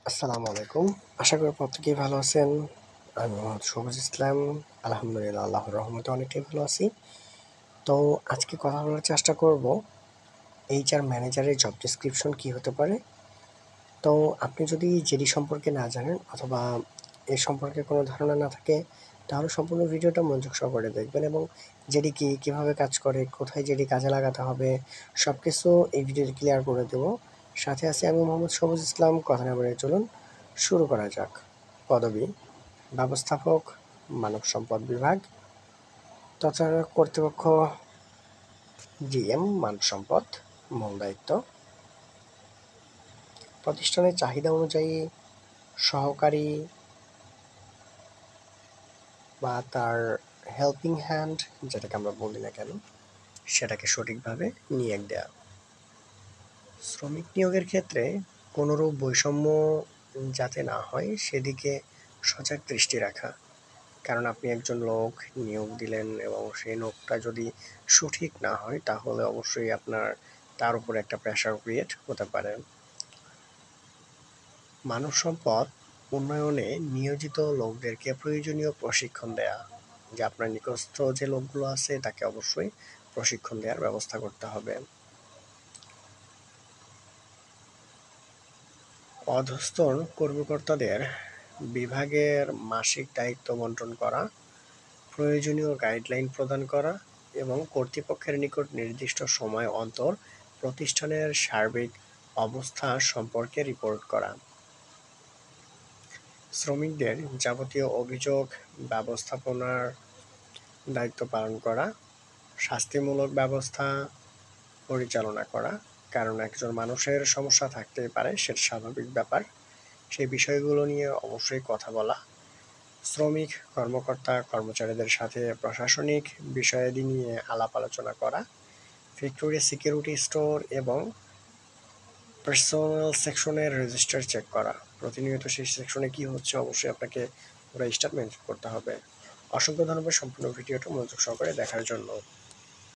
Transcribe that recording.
আসসালামু আলাইকুম। আশা করি প্রত্যেকেই ভালো আছেন। আমি মোহাম্মদ সবুজ ইসলাম। আলহামদুলিল্লাহ আল্লাহর রহমতে অনেকটাই ভালো আছি। তো আজকে কথা বলার চেষ্টা করব এইচআর ম্যানেজারের জব ডেসক্রিপশন কী হতে পারে। তো আপনি যদি জেডি সম্পর্কে না জানেন অথবা এ সম্পর্কে কোনো ধারণা না থাকে তাহলে সম্পূর্ণ ভিডিওটা মনোযোগ সহকারে দেখবেন এবং জেডি কী, কীভাবে কাজ করে, কোথায় জেডি কাজে লাগাতে হবে সব কিছু এই ভিডিওতে ক্লিয়ার করে দেব। সাথে আছি আমি মোহাম্মদ সবুজ ইসলাম। কথা না বলে চলুন শুরু করা যাক। পদবি: ব্যবস্থাপক, মানব সম্পদ বিভাগ, তত্ত্বাবধায়ক কর্তৃপক্ষ, জিএম, মানব সম্পদ। মূল দায়িত্ব: প্রতিষ্ঠানের চাহিদা অনুযায়ী সহকারী বা তার হেল্পিং হ্যান্ড যেটাকে আমরা বলি না কেন সেটাকে সঠিকভাবে নিয়োগ দেওয়া। শ্রমিক নিয়োগের ক্ষেত্রে কোনোরূপ বৈষম্য যাতে না হয় সেদিকে সজাগ দৃষ্টি রাখা। কারণ আপনি একজন লোক নিয়োগ দিলেন এবং সেই লোকটা যদি সঠিক না হয় তাহলে অবশ্যই আপনার তার উপর একটা প্রেশার ক্রিয়েট হতে পারে। মানব সম্পদ উন্নয়নে নিয়োজিত লোকদেরকে প্রয়োজনীয় প্রশিক্ষণ দেয়া, যে আপনার নিকটস্থ যে লোকগুলো আছে তাকে অবশ্যই প্রশিক্ষণ দেওয়ার ব্যবস্থা করতে হবে। অধস্তন কর্মকর্তাদের বিভাগের মাসিক দায়িত্ব বন্টন করা, প্রয়োজনীয় গাইডলাইন প্রদান করা এবং কর্তৃপক্ষের নিকট নির্দিষ্ট সময় অন্তর প্রতিষ্ঠানের সার্বিক অবস্থা সম্পর্কে রিপোর্ট করা। শ্রমিকদের যাবতীয় অভিযোগ ব্যবস্থাপনার দায়িত্ব পালন করা, শাস্তিমূলক ব্যবস্থা পরিচালনা করা, কারণ একজন মানুষের সমস্যা থাকতেই পারে, সেটা স্বাভাবিক ব্যাপার। সেই বিষয়গুলো নিয়ে অবশ্যই কথা বলা, শ্রমিক কর্মকর্তা কর্মচারীদের সাথে প্রশাসনিক বিষয়াদি নিয়ে আলাপ আলোচনা করা, ফ্যাক্টরি সিকিউরিটি স্টোর এবং পার্সোনাল সেকশনের রেজিস্টার চেক করা। প্রতিনিয়ত সেই সেকশনে কি হচ্ছে অবশ্যই আপনাকে পুরো স্টেটমেন্ট করতে হবে। অসংখ্য ধন্যবাদ সম্পূর্ণ ভিডিওটা মনোযোগ সহকারে দেখার জন্য।